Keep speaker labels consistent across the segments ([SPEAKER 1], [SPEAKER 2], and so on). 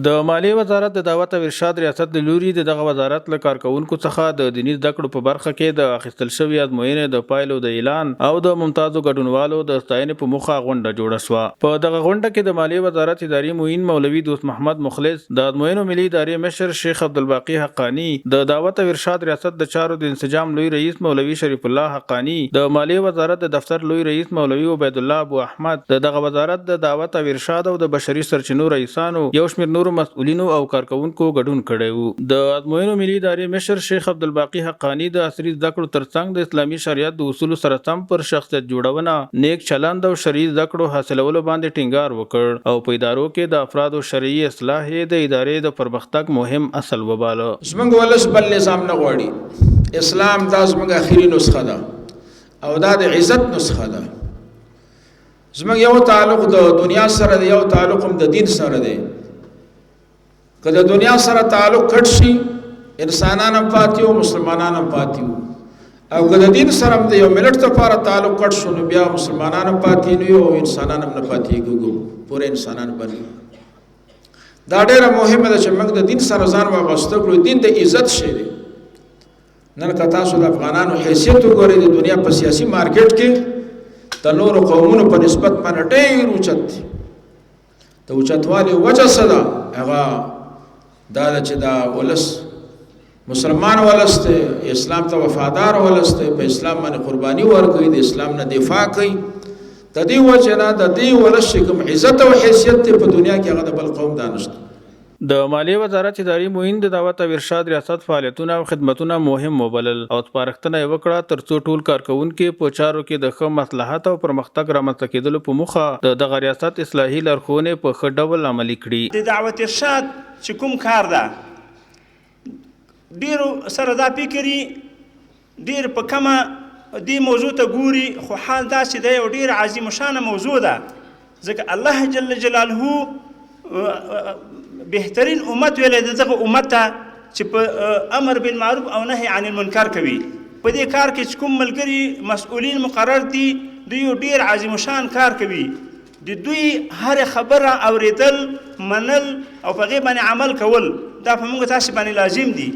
[SPEAKER 1] د مالیې وزارت د دعوت او ارشاد ریاست د لوري دغه وزارت له کارکونکو څخه د دیني زده کړو په برخه کې د اخیستل شوی ازموینې د پایلو د اعلان او د ممتازو ګډونوالو د ستاینې په موخه غونډه جوړه شوه. په دغه غونډه کې د مالیې وزارت اداري معین مولوي دوست محمد مخلص، د ازموینو ملي ادارې مشر شیخ عبدالباقی حقانی، د دعوت او ارشاد ریاست د چارو د انسجام لوی رئیس مولوي شریف الله حقانی، د مالیې وزارت د دفتر لوی رئیس مولوي عبید الله ابو احمد، دغه وزارت د دعوت او ارشاد او د بشري سرچینو رئیسانو، یو شمېر نورو مسؤلینو او کارکونکو ګډون کړی وو. د ازموینو ملي ادارې مشر شیخ عبدالباقی حقانی د عصري زده کړو ترڅنګ د اسلامي شریعت د اصولو سره سم پر شخصیت جوړونه، نیک چلند او شرعي زده کړو حاصلولو باندې ټینګار وکړ او په ادارو کې د افرادو شرعي اصلاح د ادارې د پرمختګ مهم اصل وباله.
[SPEAKER 2] زموږ ولس بل نظام نه غواړي. اسلام دا زموږ اخري نسخه ده او دا د عزت نسخه ده. زموږ یو تعلق د دنیا سره دی، یو تعلق هم د دین سره دی. که د دنیا سره تعلق کټ شي، انسانان هم پاتې وو، مسلمانان هم پاتې وو. او که د دین سره هم د یو ملت لپاره تعلق کټ شو، نو بیا مسلمانان هم پاتې نه وي او انسانان هم نه پاتېږي، پوره انسانان باندې. دا ډېره مهمه ده چې موږ د دین سره ځان وابسته کړو. دین د عزت شی دی. نن که تاسو د افغانانو حیثیت وګورئ د دنیا په سیاسي مارکیټ کې د نورو قومونو په نسبت باندې ډېر اوچت دی. د اوچتوالي وجه څه ده؟ هغه دا چې دا ولس مسلمان ولس دی، اسلام ته وفادار ولس دی، په اسلام باندې قرباني ورکوي، د اسلام نه دفاع کوي. د دې وجه نه د دې ولس چې کوم عزت او حیثیت دی په دنیا کې، هغه د بل قوم دا نشته.
[SPEAKER 1] د مالیې وزارت اداري معین د دعوت او ارشاد ریاست فعالیتونه او خدمتونه مهم وبلل او سپارښتنه یې وکړه ترڅو ټول کارکونکي په چارو کې د ښه مصلحت او پرمختګ رامنځته کېدلو په موخه د دغه ریاست اصلاحي لارښوونې په ښه ډول عملي کړي.
[SPEAKER 3] د دعوت ارشاد چې کوم کار ده، ډیرو سره دا فکري ډیر په کمه دې موضوع ته ګوري، خو حال دا چې دا یو ډیر عظیم شانه موضوع ده، ځکه الله جل جلاله بهترین امت ویلی د دغه امت ته چې په امر بالمعروف او نهي عن المنکر کوي. په دې کار کې چې کوم ملګري مسؤلین مقرر دي، دوی یو ډیر عظیم شان کار کوي. د دوی هر خبره اوریدل، منل او په هغې باندې عمل کول، دا په موږ تاسې باندې لازم دي.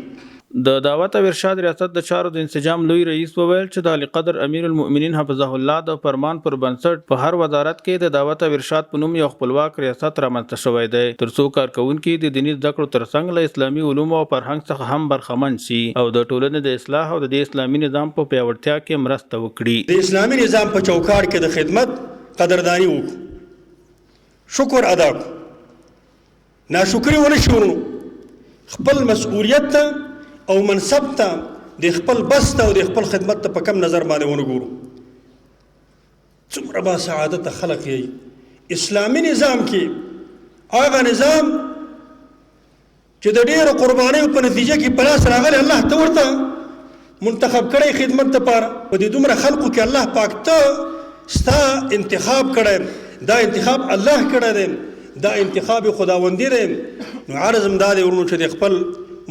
[SPEAKER 1] د دعوت او ارشاد ریاست د چارو د انسجام لوی رئیس وویل چې د علی قدر امیر المؤمنین حفظه الله د فرمان پر بنسټ په هر وزارت کې د دعوت او ارشاد په نوم یو خپلواک ریاست رامنځته شوی دی، ترڅو کارکونکي د دیني زده کړو ترڅنګ له اسلامي علومو او فرهنګ څخه هم برخمن شي او د ټولنې د اصلاح او د اسلامي نظام په پیاوړتیا کې مرسته وکړي.
[SPEAKER 4] د اسلامي نظام په چوکاټ کې د خدمت قدردانی وکړو، شکر ادا کړو، ناشکري ونه شو، خپل مسؤلیت ته او منصب ته د خپل بس ته او د خپل خدمت ته په کم نظر باندې ونه ګورو. څومره با سعادت خلق یې اسلامي نظام کې، هغه نظام چې د ډېرو قربانیو په نتیجه کې په لاس راغلی، الله ته ورته منتخب کړی خدمت دپاره. په دې دومره خلقو کې الله پاک ته ستا انتخاب کړی، دا انتخاب الله کړی دی، دا انتخاب خداوندي دی. نو عرض هم دا دی ورونو چې د خپل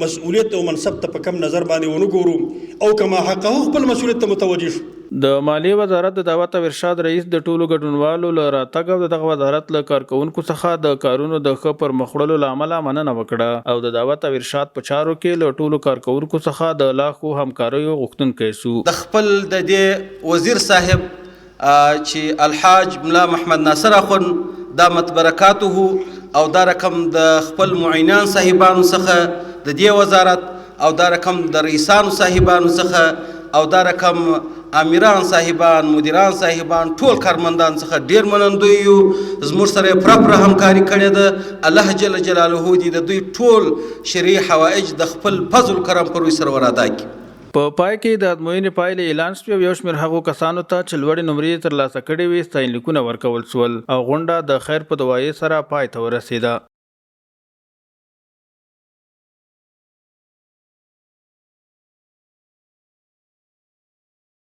[SPEAKER 4] مسؤلیت او منصب ته په کم نظر باندې ونه ګورو او کما حقه خپل مسؤلیت ته متوجه شو.
[SPEAKER 1] د مالیې وزارت د دعوت او ارشاد رئیس د ټولو ګډونوالو له راتګ او دغه وزارت له کارکونکو څخه د کارونو د ښه پرمخ وړلو له امله مننه وکړه او د دعوت او ارشاد په چارو کې له ټولو کارکونکو څخه د لا ښو همکاریو غوښتونکی سو.
[SPEAKER 5] د خپل د دې وزیر صاحب چې الحاج ملا محمد ناصر اخون دامت برکاته او دا رقم د خپل معینان صاحبانو څخه د دې وزارت او دا رقم د رئیسانو صاحبانو څخه او دا رقم امیران صاحبان، مدیران صاحبان، ټول کارمندان څخه ډیر منندوی یو. زموږ سره پوره همکاري کړې ده. الله جل جلاله دې د دوی ټول شرعي حوایج د خپل فضل کرم پر وسر ورادا کړي.
[SPEAKER 1] په پای کې د ازموینې پایلې اعلان شوې او یو شمېر هغو کسانو ته چې لوړې نمرې ترلاسه کړې وې ستاینلیکونه ورکول شول او غونډه د خیر په دعایې سره پای ته ورسېده.